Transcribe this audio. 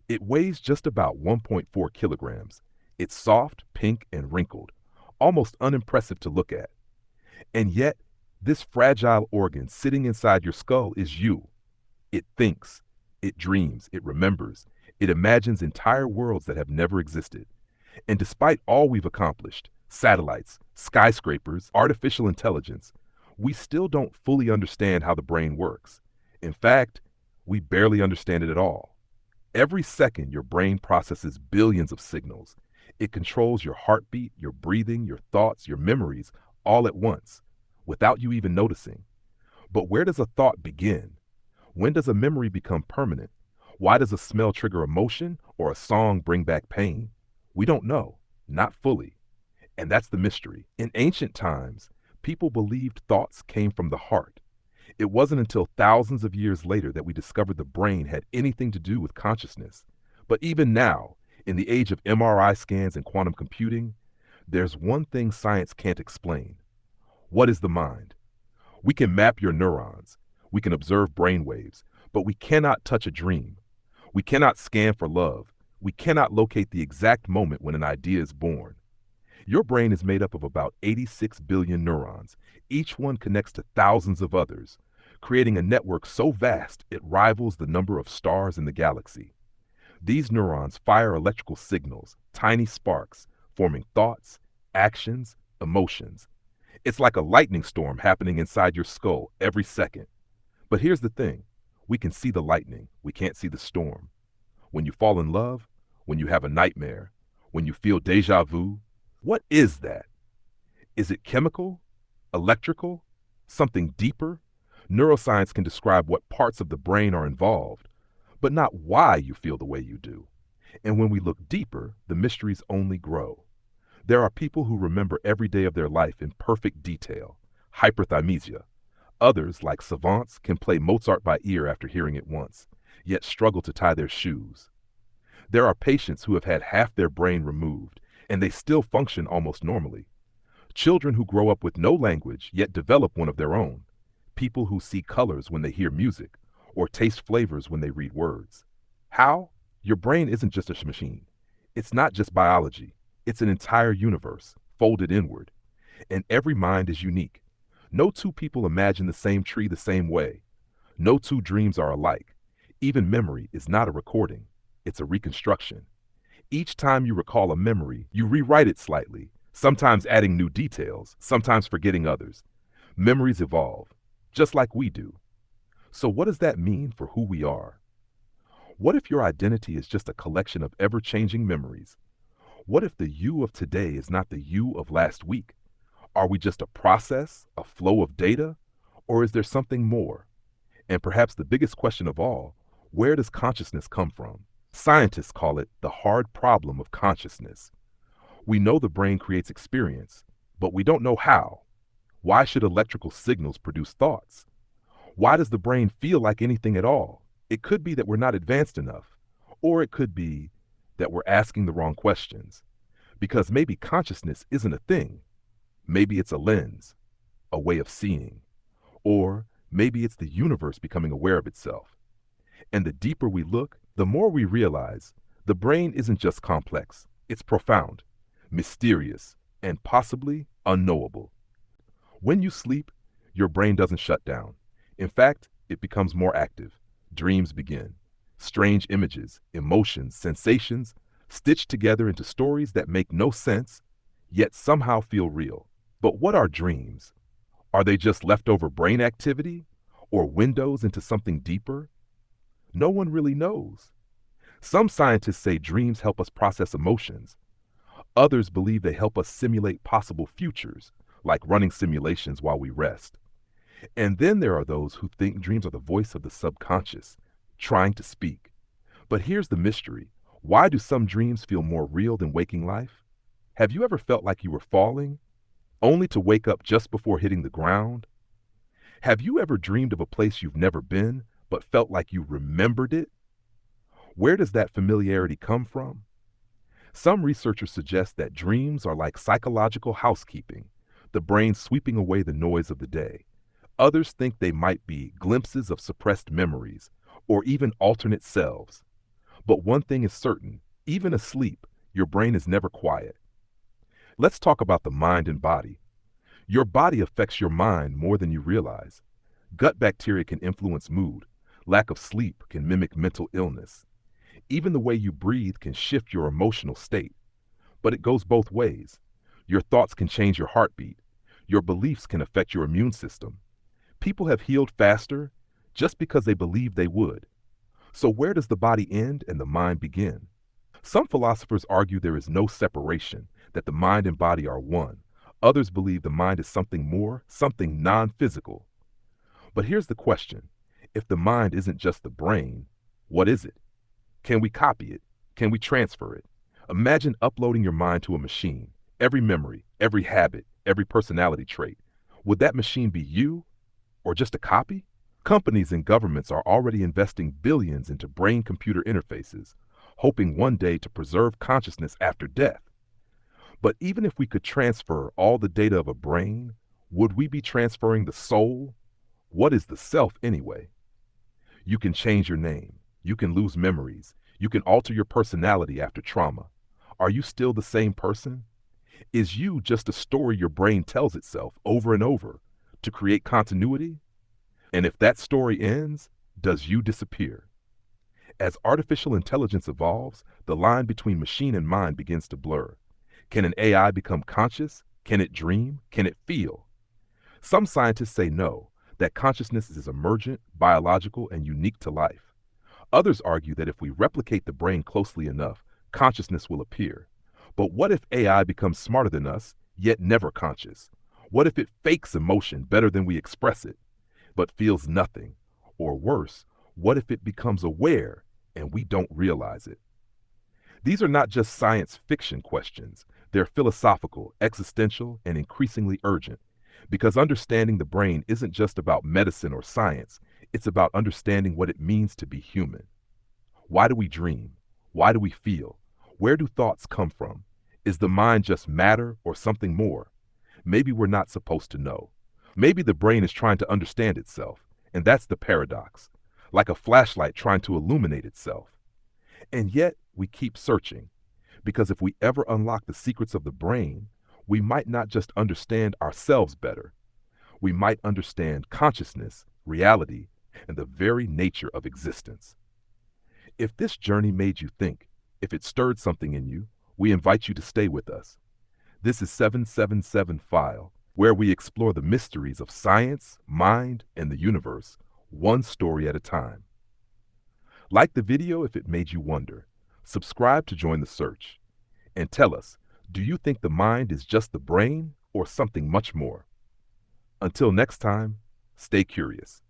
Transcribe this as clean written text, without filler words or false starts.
It weighs just about 1.4 kilograms. It's soft, pink, and wrinkled, almost unimpressive to look at. And yet, this fragile organ sitting inside your skull is you. It thinks, it dreams, it remembers, it imagines entire worlds that have never existed. And despite all we've accomplished, satellites, skyscrapers, artificial intelligence, we still don't fully understand how the brain works. In fact, we barely understand it at all. Every second, your brain processes billions of signals. It controls your heartbeat, your breathing, your thoughts, your memories, all at once, without you even noticing. But where does a thought begin? When does a memory become permanent? Why does a smell trigger emotion or a song bring back pain? We don't know, not fully. And that's the mystery. In ancient times, people believed thoughts came from the heart. It wasn't until thousands of years later that we discovered the brain had anything to do with consciousness. But even now, in the age of MRI scans and quantum computing, there's one thing science can't explain. What is the mind? We can map your neurons. We can observe brain waves, but we cannot touch a dream. We cannot scan for love. We cannot locate the exact moment when an idea is born. Your brain is made up of about 86 billion neurons. Each one connects to thousands of others, creating a network so vast it rivals the number of stars in the galaxy. These neurons fire electrical signals, tiny sparks, forming thoughts, actions, emotions. It's like a lightning storm happening inside your skull every second. But here's the thing. We can see the lightning. We can't see the storm. When you fall in love, when you have a nightmare, when you feel déjà vu, what is that? Is it chemical, electrical, something deeper? Neuroscience can describe what parts of the brain are involved, but not why you feel the way you do. And when we look deeper, the mysteries only grow. There are people who remember every day of their life in perfect detail, hyperthymesia. Others, like savants, can play Mozart by ear after hearing it once, yet struggle to tie their shoes. There are patients who have had half their brain removed, and they still function almost normally. Children who grow up with no language yet develop one of their own. People who see colors when they hear music, or taste flavors when they read words. How? Your brain isn't just a machine. It's not just biology. It's an entire universe, folded inward. And every mind is unique. No two people imagine the same tree the same way. No two dreams are alike. Even memory is not a recording. It's a reconstruction. Each time you recall a memory, you rewrite it slightly, sometimes adding new details, sometimes forgetting others. Memories evolve, just like we do. So what does that mean for who we are? What if your identity is just a collection of ever-changing memories? What if the you of today is not the you of last week? Are we just a process, a flow of data, or is there something more? And perhaps the biggest question of all, where does consciousness come from? Scientists call it the hard problem of consciousness. We know the brain creates experience, but we don't know how. Why should electrical signals produce thoughts? Why does the brain feel like anything at all? It could be that we're not advanced enough, or it could be that we're asking the wrong questions. Because maybe consciousness isn't a thing. Maybe it's a lens, a way of seeing, or maybe it's the universe becoming aware of itself. And the deeper we look, the more we realize the brain isn't just complex, it's profound, mysterious, and possibly unknowable. When you sleep, your brain doesn't shut down. In fact, it becomes more active. Dreams begin. Strange images, emotions, sensations, stitched together into stories that make no sense, yet somehow feel real. But what are dreams? Are they just leftover brain activity, or windows into something deeper? No one really knows. Some scientists say dreams help us process emotions. Others believe they help us simulate possible futures, like running simulations while we rest. And then there are those who think dreams are the voice of the subconscious, trying to speak. But here's the mystery. Why do some dreams feel more real than waking life? Have you ever felt like you were falling, only to wake up just before hitting the ground? Have you ever dreamed of a place you've never been, but felt like you remembered it? Where does that familiarity come from? Some researchers suggest that dreams are like psychological housekeeping, the brain sweeping away the noise of the day. Others think they might be glimpses of suppressed memories, or even alternate selves. But one thing is certain, even asleep, your brain is never quiet. Let's talk about the mind and body. Your body affects your mind more than you realize. Gut bacteria can influence mood. Lack of sleep can mimic mental illness. Even the way you breathe can shift your emotional state. But it goes both ways. Your thoughts can change your heartbeat. Your beliefs can affect your immune system. People have healed faster just because they believed they would. So where does the body end and the mind begin? Some philosophers argue there is no separation, that the mind and body are one. Others believe the mind is something more, something non-physical. But here's the question. If the mind isn't just the brain, what is it? Can we copy it? Can we transfer it? Imagine uploading your mind to a machine. Every memory, every habit, every personality trait. Would that machine be you or just a copy? Companies and governments are already investing billions into brain-computer interfaces, hoping one day to preserve consciousness after death. But even if we could transfer all the data of a brain, would we be transferring the soul? What is the self anyway? You can change your name. You can lose memories. You can alter your personality after trauma. Are you still the same person? Is you just a story your brain tells itself over and over to create continuity? And if that story ends, does you disappear? As artificial intelligence evolves, the line between machine and mind begins to blur. Can an AI become conscious? Can it dream? Can it feel? Some scientists say no, that consciousness is emergent, biological, and unique to life. Others argue that if we replicate the brain closely enough, consciousness will appear. But what if AI becomes smarter than us, yet never conscious? What if it fakes emotion better than we express it, but feels nothing? Or worse, what if it becomes aware and we don't realize it? These are not just science fiction questions. They're philosophical, existential, and increasingly urgent. Because understanding the brain isn't just about medicine or science, it's about understanding what it means to be human. Why do we dream? Why do we feel? Where do thoughts come from? Is the mind just matter or something more? Maybe we're not supposed to know. Maybe the brain is trying to understand itself, and that's the paradox, like a flashlight trying to illuminate itself. And yet, we keep searching, because if we ever unlock the secrets of the brain, we might not just understand ourselves better. We might understand consciousness, reality, and the very nature of existence. If this journey made you think, if it stirred something in you, we invite you to stay with us. This is 777 File, where we explore the mysteries of science, mind, and the universe, one story at a time. Like the video if it made you wonder. Subscribe to join the search. And tell us, do you think the mind is just the brain or something much more? Until next time, stay curious.